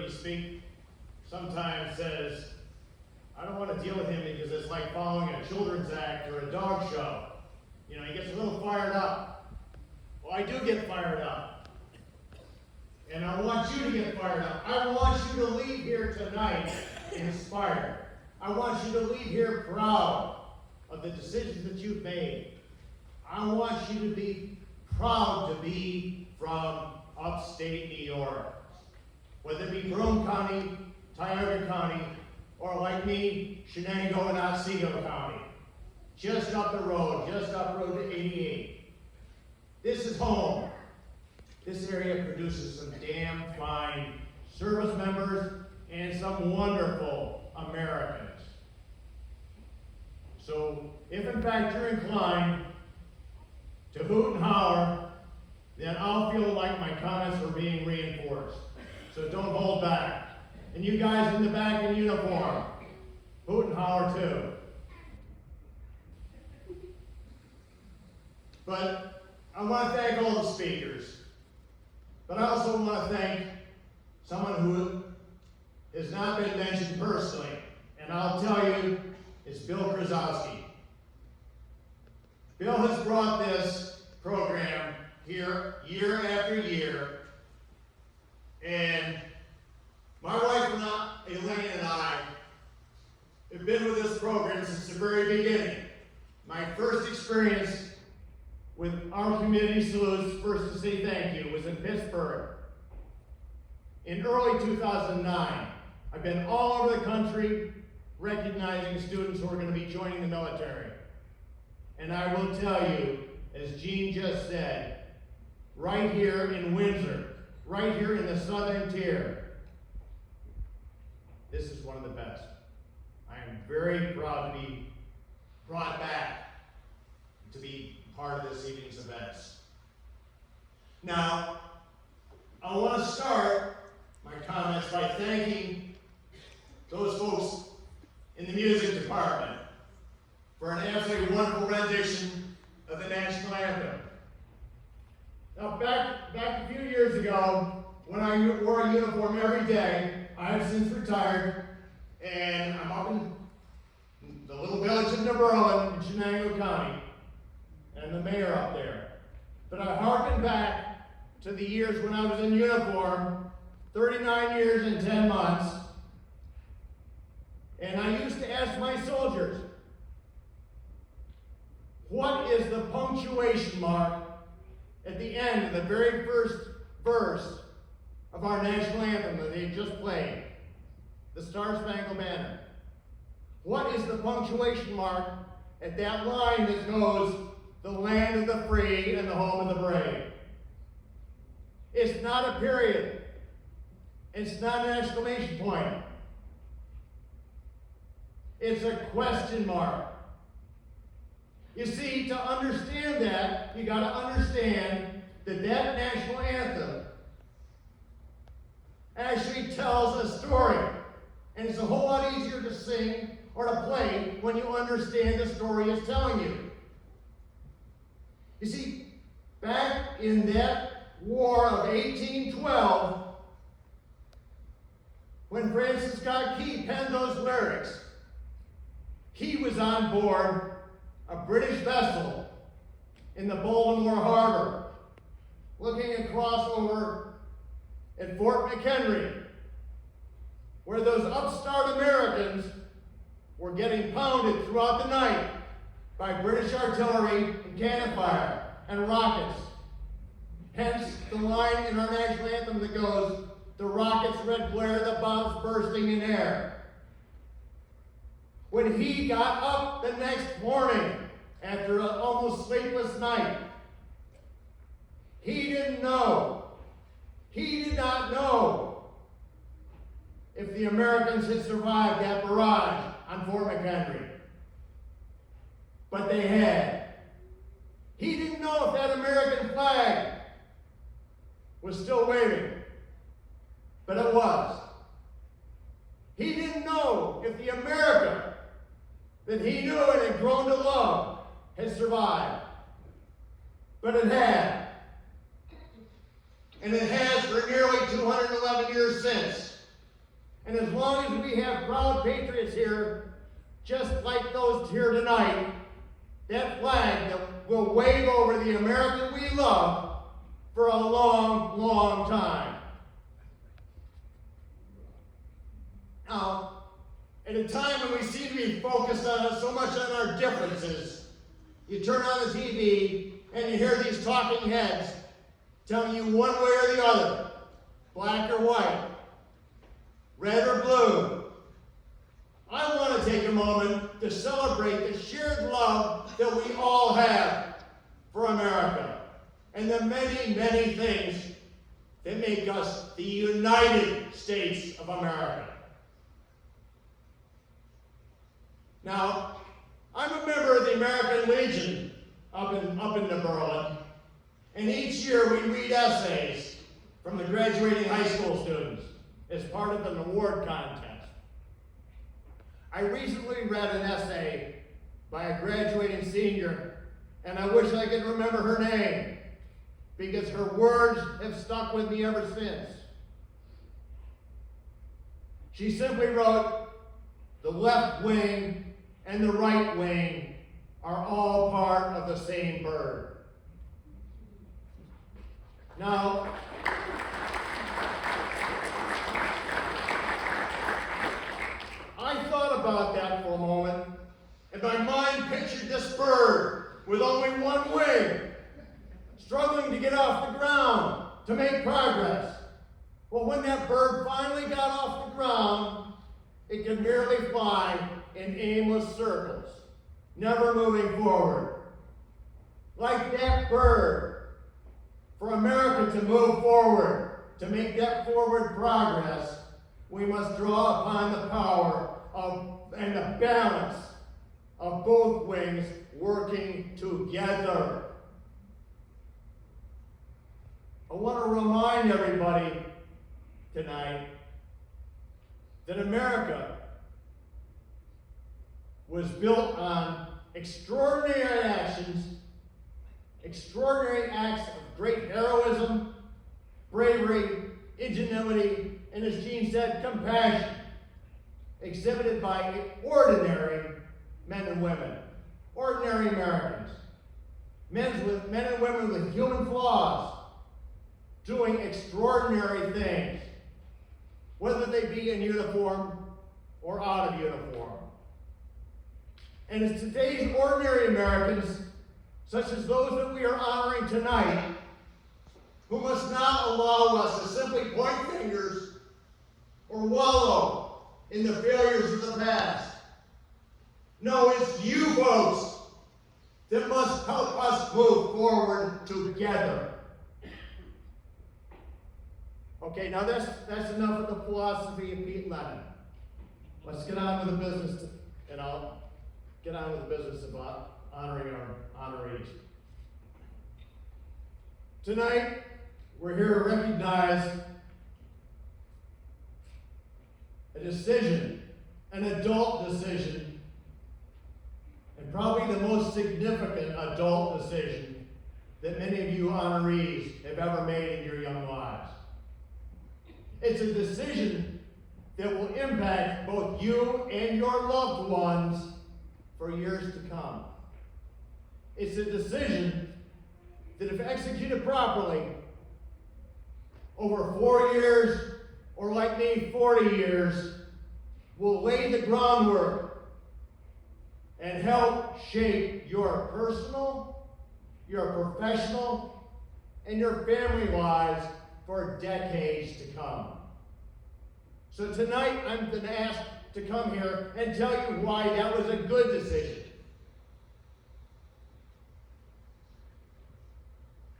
me speak sometimes says, I don't want to deal with him because it's like following a children's act or a dog show. You know, he gets a little fired up. Well, I do get fired up. And I want you to get fired up. I want you to leave here tonight inspired. I want you to leave here proud of the decisions that you've made. I want you to be proud to be from upstate New York. Whether it be Broome County, Tioga County, or like me, Shenango and Otsego County. Just up the road, just up Road to 88. This is home. This area produces some damn fine service members and some wonderful Americans. So, if in fact you're inclined to hoot and holler, then I'll feel like my comments are being reinforced. So don't hold back. And you guys in the back in uniform, hoot and holler too. But I want to thank all the speakers. But I also want to thank someone who has not been mentioned personally. And I'll tell you, it's Bill Krasowski. Bill has brought this program here year after year. And my wife Elaine and I have been with this program since the very beginning. My first experience with our community salutes, first to say thank you, was in Pittsburgh. In early 2009, I've been all over the country recognizing students who are going to be joining the military. And I will tell you, as Gene just said, right here in Windsor, right here in the southern tier, this is one of the best. I am very proud to be brought back to be part of this evening's events. Now, I want to start my comments by thanking those folks in the music department for an absolutely wonderful rendition of the national anthem. Now, back a few years ago, when I wore a uniform every day, I have since retired, and I'm up in the little village of New Berlin in Shenango County, and the mayor up there. But I harken back to the years when I was in uniform, 39 years and 10 months, and I used to ask my soldiers, what is the punctuation mark at the end of the very first verse of our national anthem that they just played, the Star-Spangled Banner? What is the punctuation mark at that line that goes, the land of the free and the home of the brave? It's not a period. It's not an exclamation point. It's a question mark. You see, to understand that, you got to understand that that national anthem actually tells a story. And it's a whole lot easier to sing or to play when you understand the story it's telling you. You see, back in that war of 1812, when Francis Scott Key penned those lyrics, he was on board a British vessel in the Baltimore Harbor, looking across over at Fort McHenry, where those upstart Americans were getting pounded throughout the night by British artillery and cannon fire and rockets. Hence the line in our national anthem that goes, the rockets red glare, the bombs bursting in air. When he got up the next morning after an almost sleepless night, he didn't know, he did not know if the Americans had survived that barrage on Fort McHenry. But they had. He didn't know if that American flag was still waving, but it was. He didn't know if the America that he knew and had grown to love had survived, but it had. And it has for nearly 211 years since. And as long as we have proud patriots here, just like those here tonight, that flag that will wave over the America we love for a long, long time. Now, at a time when we seem to be focused on so much on our differences, you turn on the TV and you hear these talking heads telling you one way or the other, black or white, red or blue. I want to take a moment to celebrate the shared love that we all have for America and the many, many things that make us the United States of America. Now, I'm a member of the American Legion up in Berlin, and each year we read essays from the graduating high school students as part of an award contest. I recently read an essay by a graduating senior, and I wish I could remember her name, because her words have stuck with me ever since. She simply wrote, "The left wing and the right wing are all part of the same bird." Now, I thought about that for a moment, and my mind pictured this bird with only one wing, struggling to get off the ground, to make progress. Well, when that bird finally got off the ground, it could merely fly in aimless circles, never moving forward. Like that bird, for America to move forward, to make that forward progress, we must draw upon the power and the balance of both wings working together. I want to remind everybody tonight that America was built on extraordinary actions, extraordinary acts of great heroism, bravery, ingenuity, and as Gene said, compassion, exhibited by ordinary men and women, ordinary Americans, men and women with human flaws, doing extraordinary things, whether they be in uniform or out of uniform. And it's today's ordinary Americans, such as those that we are honoring tonight, who must not allow us to simply point fingers or wallow in the failures of the past. No, it's you folks that must help us move forward together. Okay, now that's enough of the philosophy of Pete Lennon. Let's get on with the business, and I'll get on with the business of honoring our honorees. Tonight, we're here to recognize a decision, an adult decision, and probably the most significant adult decision that many of you honorees have ever made in your young lives. It's a decision that will impact both you and your loved ones for years to come. It's a decision that, if executed properly, over 4 years, or like me, 40 years, will lay the groundwork and help shape your personal, your professional, and your family lives for decades to come. So tonight, I'm been asked to come here and tell you why that was a good decision.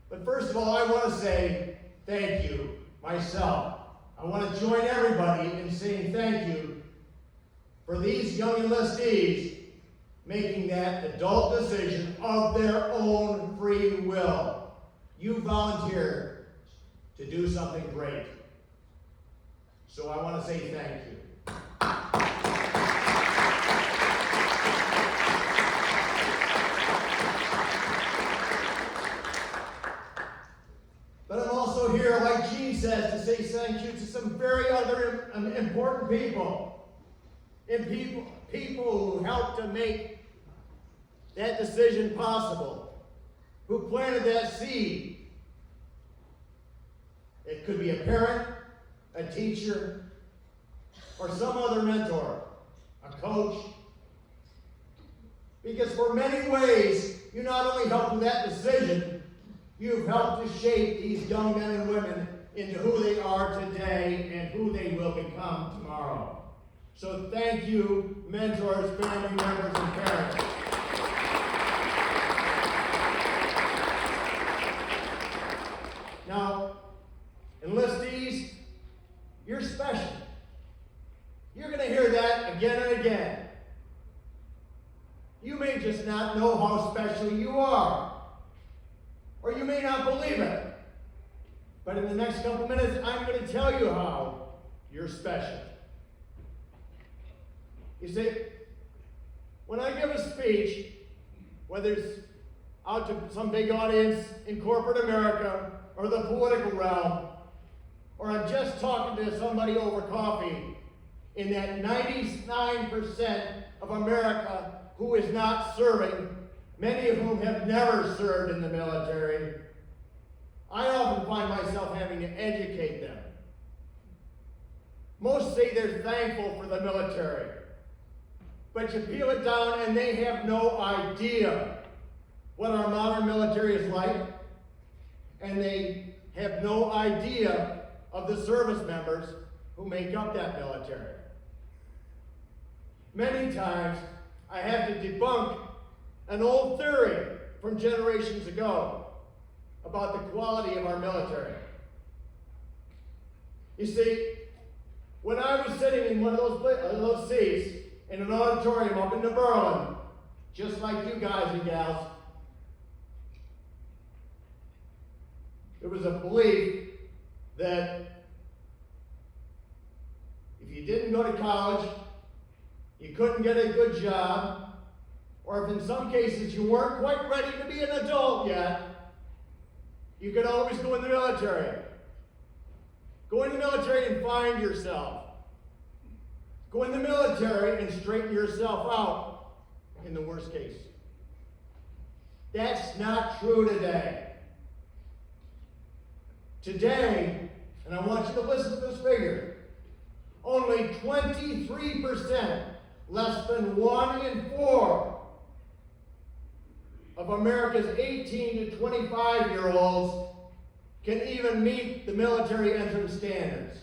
But first of all, I want to say thank you myself. I want to join everybody in saying thank you for these young enlistees making that adult decision of their own free will. You volunteered to do something great. So I want to say thank you. But I'm also here, like Gene says, to say thank you to some very other important people, and people who helped to make that decision possible, who planted that seed. It could be a parent, a teacher, or some other mentor, a coach. Because for many ways, you not only helped with that decision, you've helped to shape these young men and women into who they are today and who they will become tomorrow. So thank you, mentors, family members, and parents. Now, enlistees, you're special. You're going to hear that again and again. You may just not know how special you are, or you may not believe it. But in the next couple minutes, I'm going to tell you how you're special. You see, when I give a speech, whether it's out to some big audience in corporate America or the political realm, or I'm just talking to somebody over coffee in that 99% of America who is not serving, many of whom have never served in the military, I often find myself having to educate them. Most say they're thankful for the military, but you peel it down and they have no idea what our modern military is like, and they have no idea of the service members who make up that military. Many times, I have to debunk an old theory from generations ago about the quality of our military. You see, when I was sitting in one of those seats in an auditorium up in New Berlin, just like you guys and gals, there was a belief that if you didn't go to college, you couldn't get a good job, or if in some cases you weren't quite ready to be an adult yet, you could always go in the military. Go in the military and find yourself. Go in the military and straighten yourself out in the worst case. That's not true today. Today, and I want you to listen to this figure, only 23%, less than 1 in 4 of America's 18 to 25-year-olds can even meet the military entrance standards.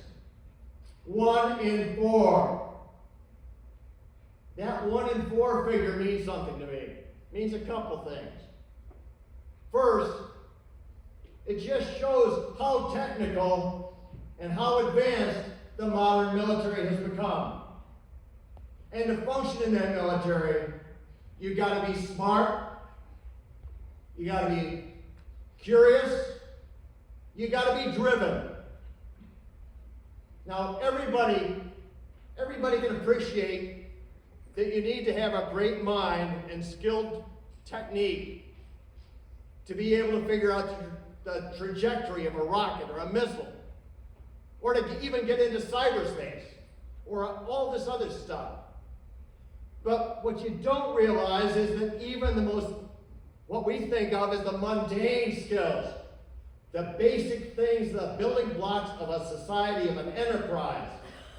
1 in 4. That 1 in 4 figure means something to me. It means a couple things. First, it just shows how technical and how advanced the modern military has become. And to function in that military, you've got to be smart, you got to be curious, you got to be driven. Now, everybody can appreciate that you need to have a great mind and skilled technique to be able to figure out the trajectory of a rocket or a missile, or to even get into cyberspace, or all this other stuff. But what you don't realize is that even the most, what we think of as the mundane skills, the basic things, the building blocks of a society, of an enterprise,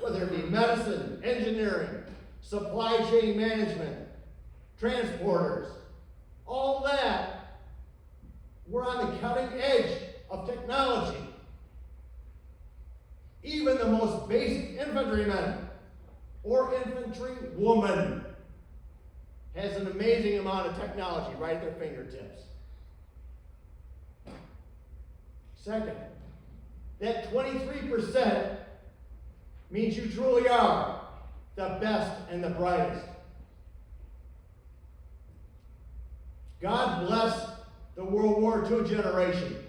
whether it be medicine, engineering, supply chain management, transporters, all that, we're on the cutting edge of technology. Even the most basic infantryman or infantrywoman has an amazing amount of technology right at their fingertips. Second, that 23% means you truly are the best and the brightest. God bless the World War II generation.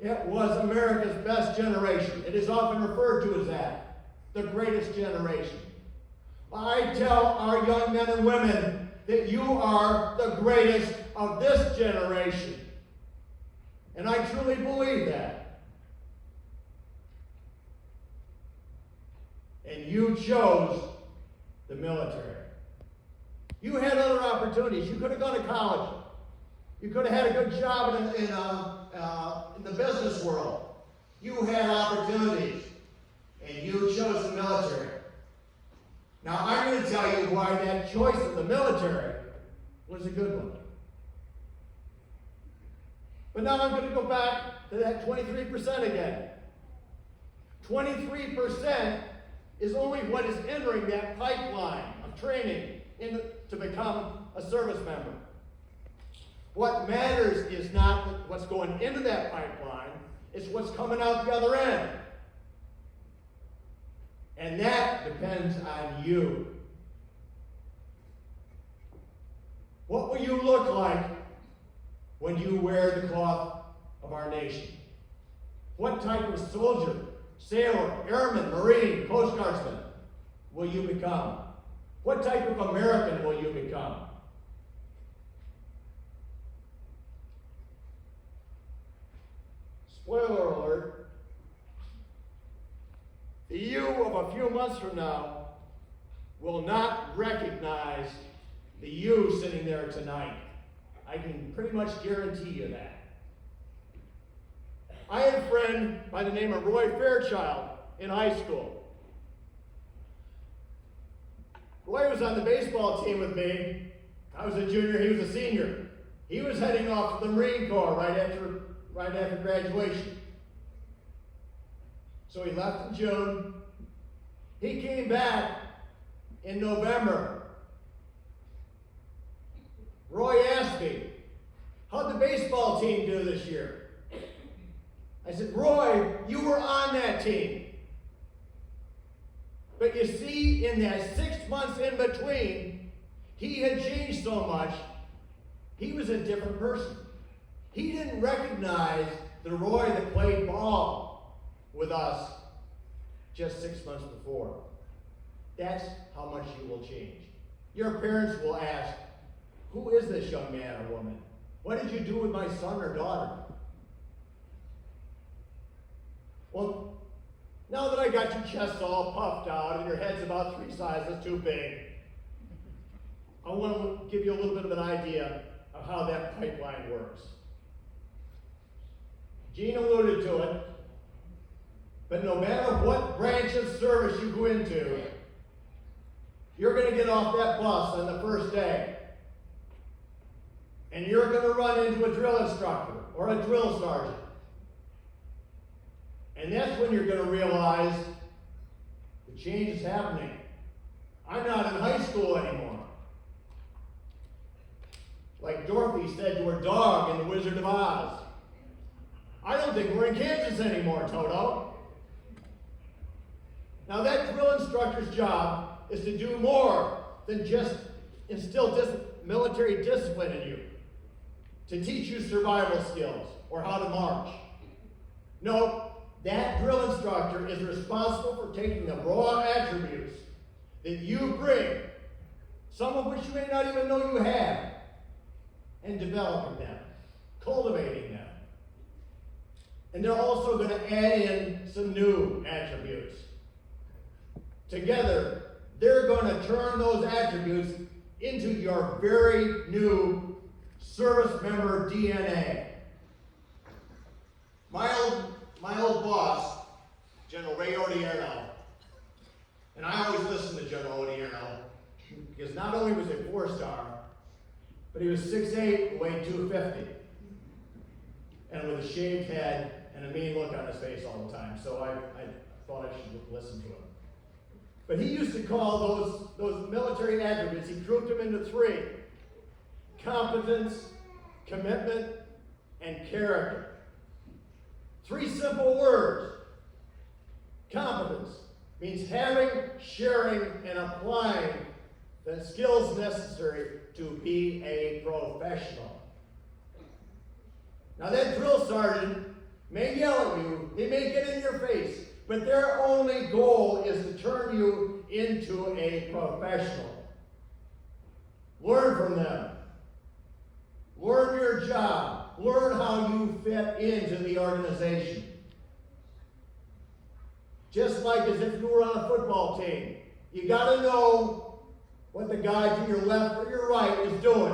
It was America's best generation. It is often referred to as that, the greatest generation. I tell our young men and women that you are the greatest of this generation. And I truly believe that. and you chose the military. You had other opportunities. You could have gone to college. You could have had a good job in the business world. You had opportunities, and you chose the military. Now, I'm going to tell you why that choice of the military was a good one. But now I'm going to go back to that 23% again. 23% is only what is entering that pipeline of training to become a service member. What matters is not what's going into that pipeline, it's what's coming out the other end. And that depends on you. What will you look like when you wear the cloth of our nation? What type of soldier, sailor, airman, marine, Coast Guardsman will you become? What type of American will you become? Spoiler alert, the you of a few months from now will not recognize the you sitting there tonight. I can pretty much guarantee you that. I had a friend by the name of Roy Fairchild in high school. Roy was on the baseball team with me. I was a junior, he was a senior. He was heading off to the Marine Corps right after graduation. So he left in June. He came back in November. Roy asked me, how'd the baseball team do this year? I said, Roy, you were on that team. But you see, in that 6 months in between, he had changed so much, he was a different person. He didn't recognize the Roy that played ball with us just 6 months before. That's how much you will change. Your parents will ask, who is this young man or woman? What did you do with my son or daughter? Well, now that I got your chest all puffed out and your head's about 3 sizes too big, I want to give you a little bit of an idea of how that pipeline works. Gene alluded to it, but no matter what branch of service you go into, you're going to get off that bus on the first day. And you're going to run into a drill instructor or a drill sergeant. And that's when you're going to realize the change is happening. I'm not in high school anymore. Like Dorothy said to her dog in The Wizard of Oz, I don't think we're in Kansas anymore, Toto. Now that drill instructor's job is to do more than just instill military discipline in you, to teach you survival skills or how to march. No, that drill instructor is responsible for taking the raw attributes that you bring, some of which you may not even know you have, and developing them, cultivating them. And they're also going to add in some new attributes. Together, they're going to turn those attributes into your very new service member DNA. My old boss, General Ray Odierno, and I always listen to General Odierno, because not only was he 4-star, but he was 6'8", weighed 250, and with a shaved head and a mean look on his face all the time, so I thought I should listen to him. But he used to call those military attributes, he grouped them into 3: competence, commitment, and character. 3 simple words. Competence means having, sharing, and applying the skills necessary to be a professional. Now that drill sergeant may yell at you, they may get in your face, but their only goal is to turn you into a professional. Learn from them. Learn your job. Learn how you fit into the organization. Just like as if you were on a football team. You got to know what the guy to your left or your right is doing.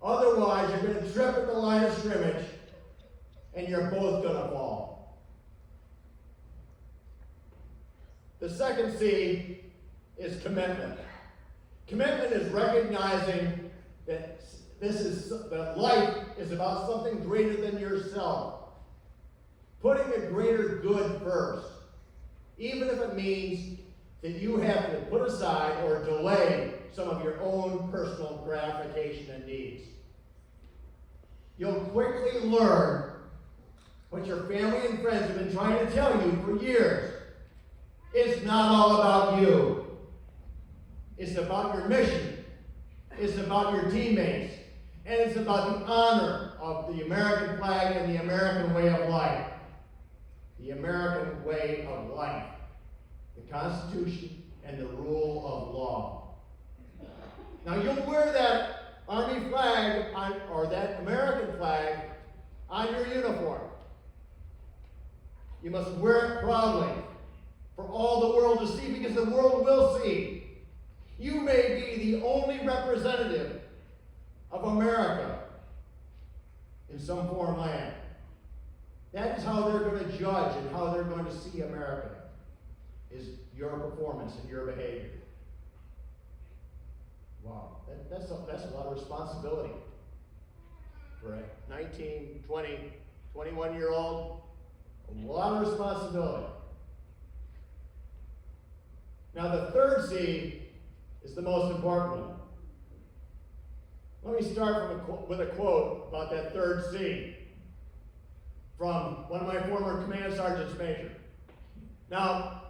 Otherwise, you're going to trip at the line of scrimmage, and you're both going to fall. The second C is commitment. Commitment is recognizing that that life is about something greater than yourself. Putting a greater good first, even if it means that you have to put aside or delay some of your own personal gratification and needs. You'll quickly learn what your family and friends have been trying to tell you for years. It's not all about you. It's about your mission. It's about your teammates. And it's about the honor of the American flag and the American way of life. The American way of life. The Constitution and the rule of law. Now you'll wear that Army flag or that American flag on your uniform. You must wear it proudly for all the world to see, because the world will see. You may be the only representative of America in some foreign land. That is how they're going to judge and how they're going to see America, is your performance and your behavior. Wow, that's a lot of responsibility for a 19, 20, 21-year-old. A lot of responsibility. Now the third C is the most important one. Let me start with a quote about that third C from one of my former command sergeants major. Now,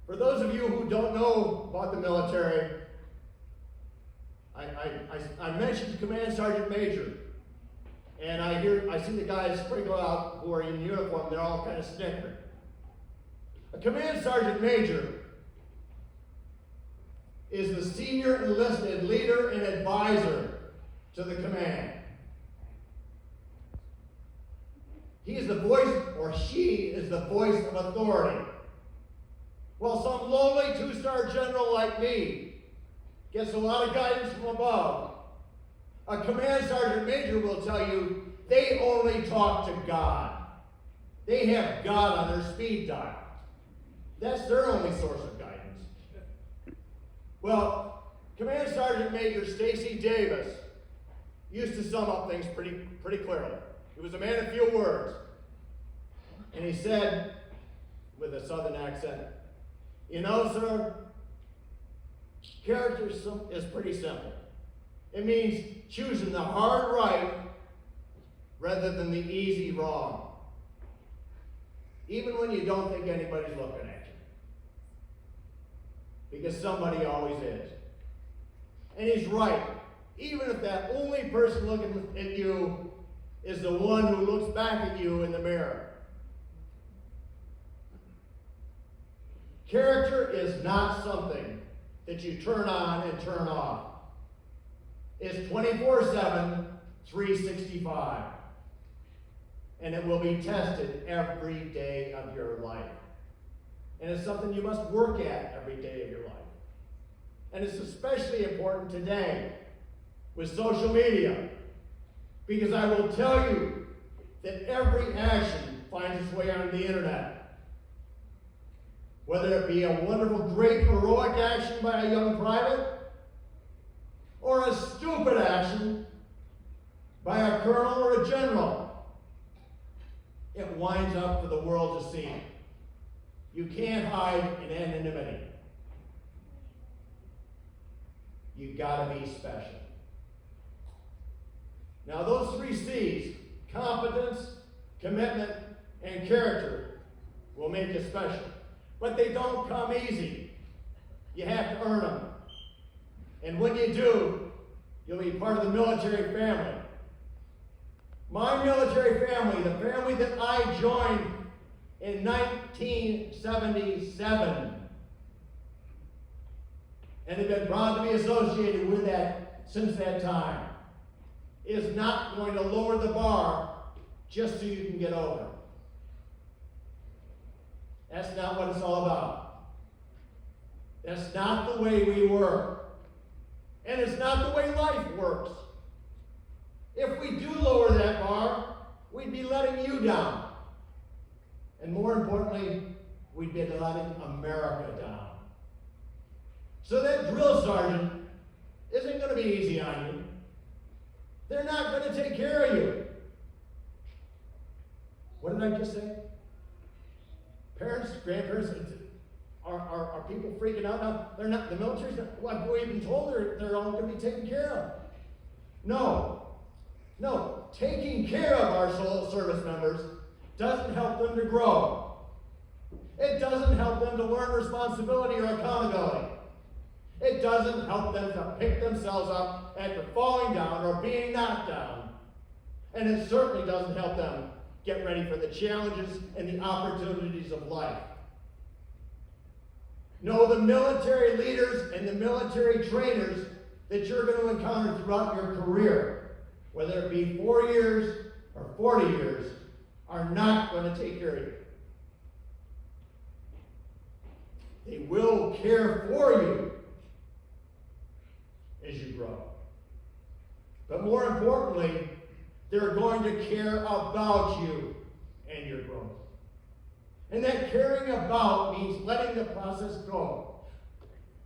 for those of you who don't know about the military, I mentioned command sergeant major, and I see the guys sprinkle out who are in uniform. They're all kind of snickering. A command sergeant major is the senior enlisted leader and advisor to the command. He is the voice, or she is the voice of authority. While some lowly two-star general like me gets a lot of guidance from above, a command sergeant major will tell you they only talk to God. They have God on their speed dial. That's their only source of guidance. Well, Command Sergeant Major Stacy Davis used to sum up things pretty clearly. He was a man of few words. And he said, with a southern accent, "You know, sir, character is pretty simple. It means choosing the hard right rather than the easy wrong. Even when you don't think anybody's looking at you. Because somebody always is." And he's right. Even if that only person looking at you is the one who looks back at you in the mirror. Character is not something that you turn on and turn off. It's 24/7, 365. And it will be tested every day of your life. And it's something you must work at every day of your life. And it's especially important today with social media, because I will tell you that every action finds its way on the internet. Whether it be a wonderful, great, heroic action by a young private, or a stupid action by a colonel or a general, it winds up for the world to see. You can't hide in anonymity. You gotta be special. Now those 3 C's, competence, commitment, and character, will make you special. But they don't come easy. You have to earn them. And when you do, you'll be part of the military family. My military family, the family that I joined in 1977, and have been proud to be associated with that since that time, is not going to lower the bar just so you can get over. That's not what it's all about. That's not the way we work. And it's not the way life works. If we do lower that bar, we'd be letting you down. And more importantly, we'd be letting America down. So that drill sergeant isn't going to be easy on you. They're not going to take care of you. What did I just say? Parents, grandparents, are people freaking out now? They're not, the military's not, well, we've been told they're all going to be taken care of. No, taking care of our service members doesn't help them to grow. It doesn't help them to learn responsibility or accountability. It doesn't help them to pick themselves up after falling down or being knocked down. And it certainly doesn't help them get ready for the challenges and the opportunities of life. No, the military leaders and the military trainers that you're going to encounter throughout your career, whether it be 4 years or 40 years, are not going to take care of you. They will care for you as you grow. But more importantly, they're going to care about you and your growth. And that caring about means letting the process go.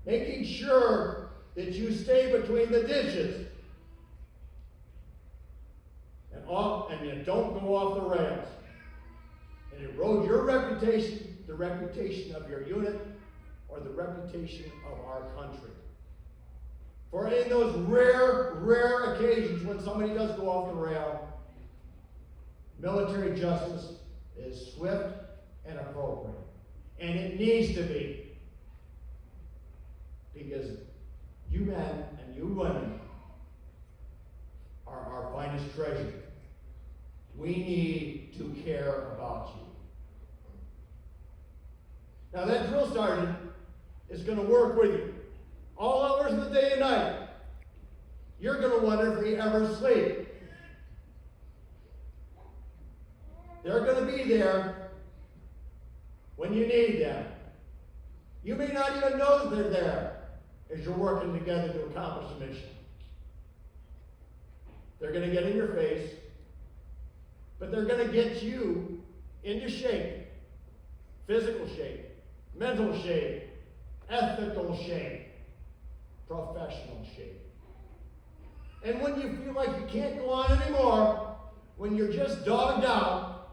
Making sure that you stay between the dishes. And you don't go off the rails. And erode your reputation, the reputation of your unit, or the reputation of our country. For in those rare occasions when somebody does go off the rail, military justice is swift and appropriate. And it needs to be. Because you men and you women are our finest treasure. We need to care about you. Now that drill sergeant is going to work with you all hours of the day and night. You're going to wonder if they ever sleep. They're going to be there when you need them. You may not even know that they're there as you're working together to accomplish a mission. They're going to get in your face, but they're going to get you into shape. Physical shape, mental shape, ethical shape, professional shape. And when you feel like you can't go on anymore, when you're just dogged out,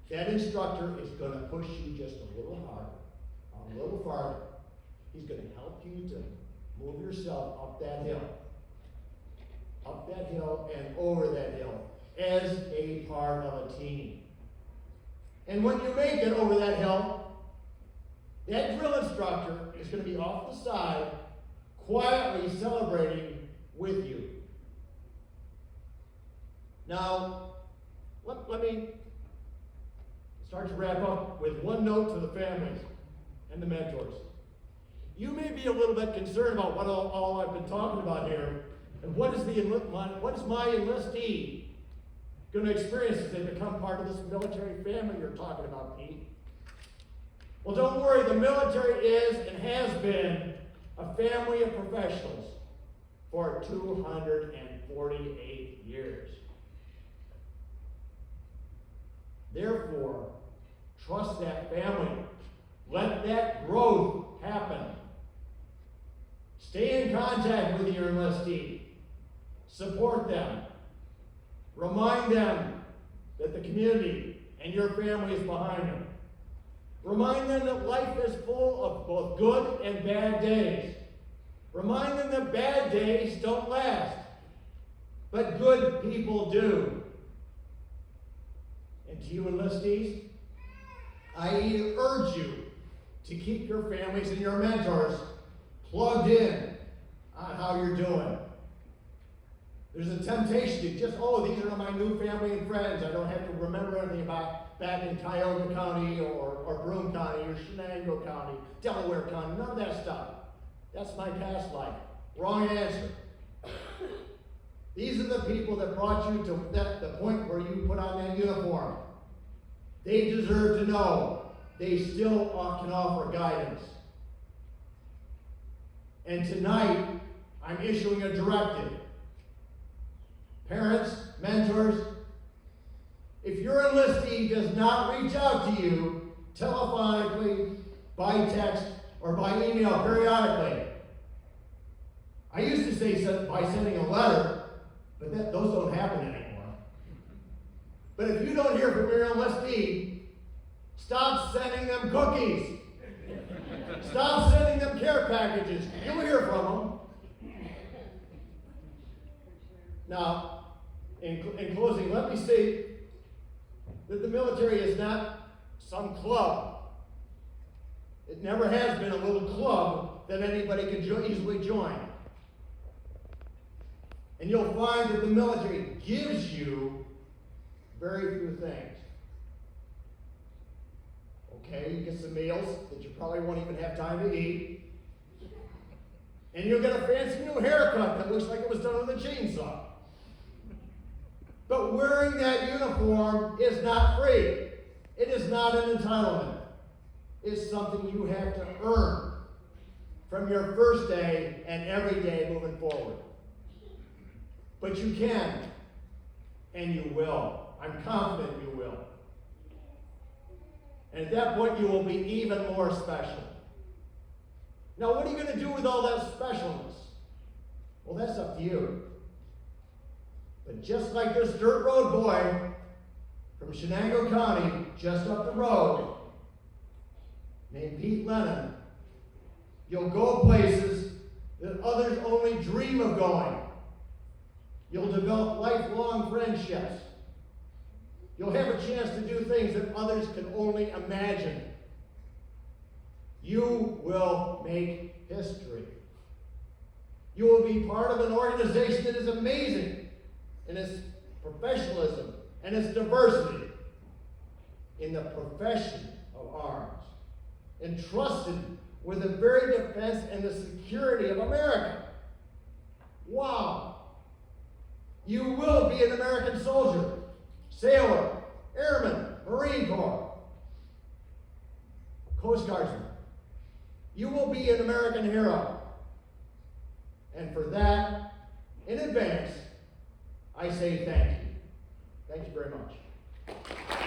that instructor is going to push you just a little harder, a little farther. He's going to help you to move yourself up that hill and over that hill as a part of a team. And when you make it over that hill, that drill instructor is going to be off the side, quietly celebrating with you. Now, let me start to wrap up with one note to the families and the mentors. You may be a little bit concerned about what all I've been talking about here, and what is my enlistee going to experience as they become part of this military family you're talking about, Pete? Well, don't worry, the military is and has been a family of professionals for 248 years. Therefore, trust that family. Let that growth happen. Stay in contact with your enlistee. Support them. Remind them that the community and your family is behind them. Remind them that life is full of both good and bad days. Remind them that bad days don't last, but good people do. And to you enlistees, I urge you to keep your families and your mentors plugged in on how you're doing. There's a temptation to just, these are my new family and friends. I don't have to remember anything about back in Tioga County or Broome County or Shenango County, Delaware County, none of that stuff. That's my past life. Wrong answer. These are the people that brought you to the point where you put on that uniform. They deserve to know they still can offer guidance. And tonight, I'm issuing a directive. Parents, mentors, if your enlistee does not reach out to you telephonically, by text, or by email periodically, I used to say by sending a letter, but those don't happen anymore. But if you don't hear from your enlistee, stop sending them cookies. Stop sending them care packages. You'll hear from them. Now, in closing, let me say that the military is not some club. It never has been a little club that anybody can easily join. And you'll find that the military gives you very few things. Okay, you get some meals that you probably won't even have time to eat. And you'll get a fancy new haircut that looks like it was done with a chainsaw. But wearing that uniform is not free. It is not an entitlement. It's something you have to earn from your first day and every day moving forward. But you can, and you will. I'm confident you will. And at that point, you will be even more special. Now, what are you going to do with all that specialness? Well, that's up to you. But just like this dirt road boy from Shenango County, just up the road, named Pete Lennon, you'll go places that others only dream of going. You'll develop lifelong friendships. You'll have a chance to do things that others can only imagine. You will make history. You will be part of an organization that is amazing in its professionalism and its diversity in the profession of arms, entrusted with the very defense and the security of America. Wow! You will be an American soldier, sailor, airman, Marine Corps, Coast Guardsman. You will be an American hero. And for that, in advance, I say thank you. Thank you very much.